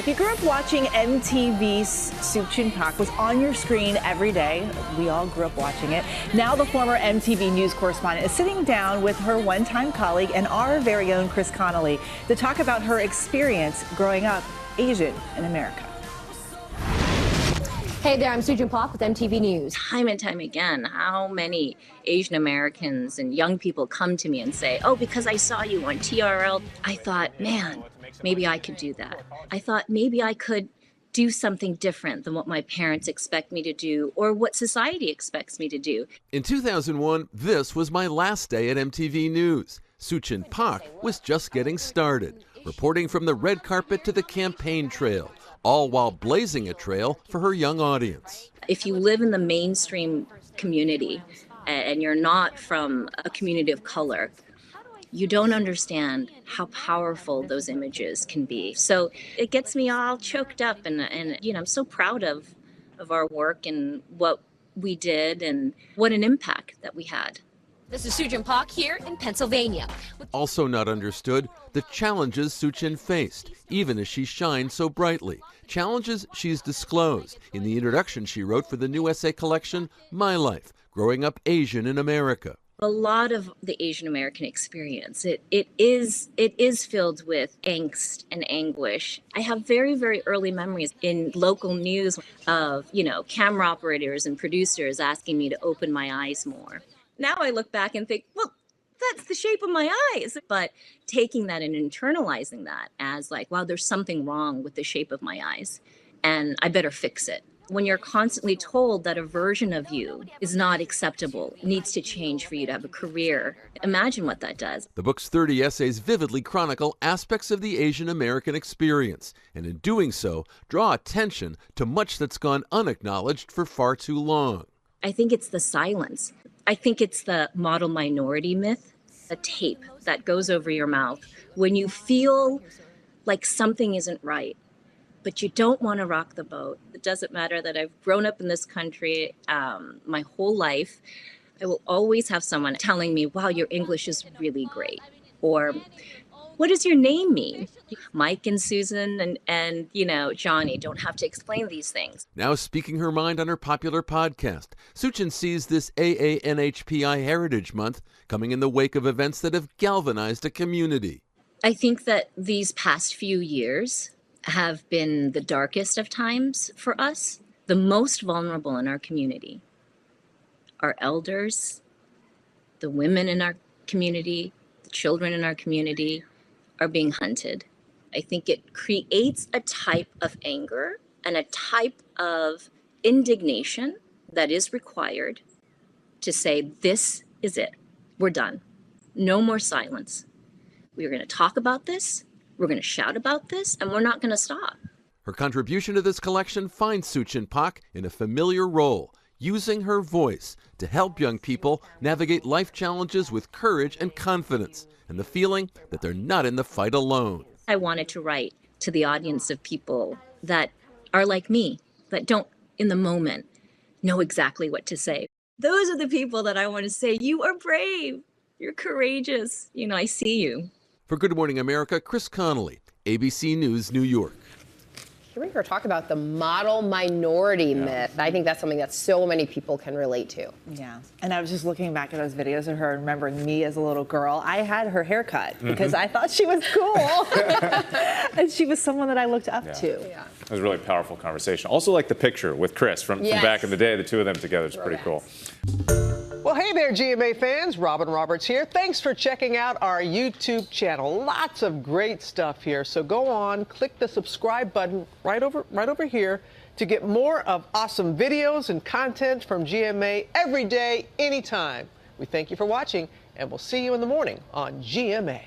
If you grew up watching MTV's Suchin Pak was on your screen every day, we all grew up watching it. Now the former MTV news correspondent is sitting down with her one-time colleague and our very own Chris Connolly to talk about her experience growing up Asian in America. Hey there, I'm Suchin Pak with MTV News. Time and time again, how many Asian Americans and young people come to me and say, oh, because I saw you on TRL, I thought, man, maybe I could do that. I thought maybe I could do something different than what my parents expect me to do or what society expects me to do. In 2001, this was my last day at MTV News. Suchin Pak was just getting started, reporting from the red carpet to the campaign trail, all while blazing a trail for her young audience. If you live in the mainstream community and you're not from a community of color, you don't understand how powerful those images can be. So it gets me all choked up and you know, I'm so proud of our work and what we did and what an impact that we had. This is Suchin Pak here in Pennsylvania. Also not understood, the challenges Suchin faced, even as she shined so brightly. Challenges she's disclosed in the introduction she wrote for the new essay collection, My Life, Growing Up Asian in America. A lot of the Asian American experience, it is filled with angst and anguish. I have very, very early memories in local news of, you know, camera operators and producers asking me to open my eyes more. Now I look back and think, well, that's the shape of my eyes. But taking that and internalizing that as like, wow, there's something wrong with the shape of my eyes and I better fix it. When you're constantly told that a version of you is not acceptable, needs to change for you to have a career, imagine what that does. The book's 30 essays vividly chronicle aspects of the Asian American experience, and in doing so, draw attention to much that's gone unacknowledged for far too long. I think it's the silence. I think it's the model minority myth, the tape that goes over your mouth when you feel like something isn't right, but you don't want to rock the boat. It doesn't matter that I've grown up in this country my whole life. I will always have someone telling me, wow, your English is really great. Or, what does your name mean? Mike and Susan and you know, Johnny don't have to explain these things. Now speaking her mind on her popular podcast, Suchin sees this AANHPI Heritage Month coming in the wake of events that have galvanized a community. I think that these past few years have been the darkest of times for us, the most vulnerable in our community. Our elders, the women in our community, the children in our community are being hunted. I think it creates a type of anger and a type of indignation that is required to say, this is it. We're done. No more silence. We're going to talk about this. We're going to shout about this, and we're not going to stop. Her contribution to this collection finds Suchin Pak in a familiar role, using her voice to help young people navigate life challenges with courage and confidence, and the feeling that they're not in the fight alone. I wanted to write to the audience of people that are like me, that don't, in the moment, know exactly what to say. Those are the people that I want to say, you are brave, you're courageous, you know, I see you. For Good Morning America, Chris Connolly, ABC News, New York. Hearing her talk about the model minority myth, I think that's something that so many people can relate to. Yeah, and I was just looking back at those videos of her and remembering me as a little girl. I had her haircut because I thought she was cool. And she was someone that I looked up to. Yeah. It was a really powerful conversation. Also like the picture with Chris from back in the day, the two of them together is pretty cool. Well, hey there, GMA fans. Robin Roberts here. Thanks for checking out our YouTube channel. Lots of great stuff here. So go on, click the subscribe button right over here to get more of awesome videos and content from GMA every day, anytime. We thank you for watching, and we'll see you in the morning on GMA.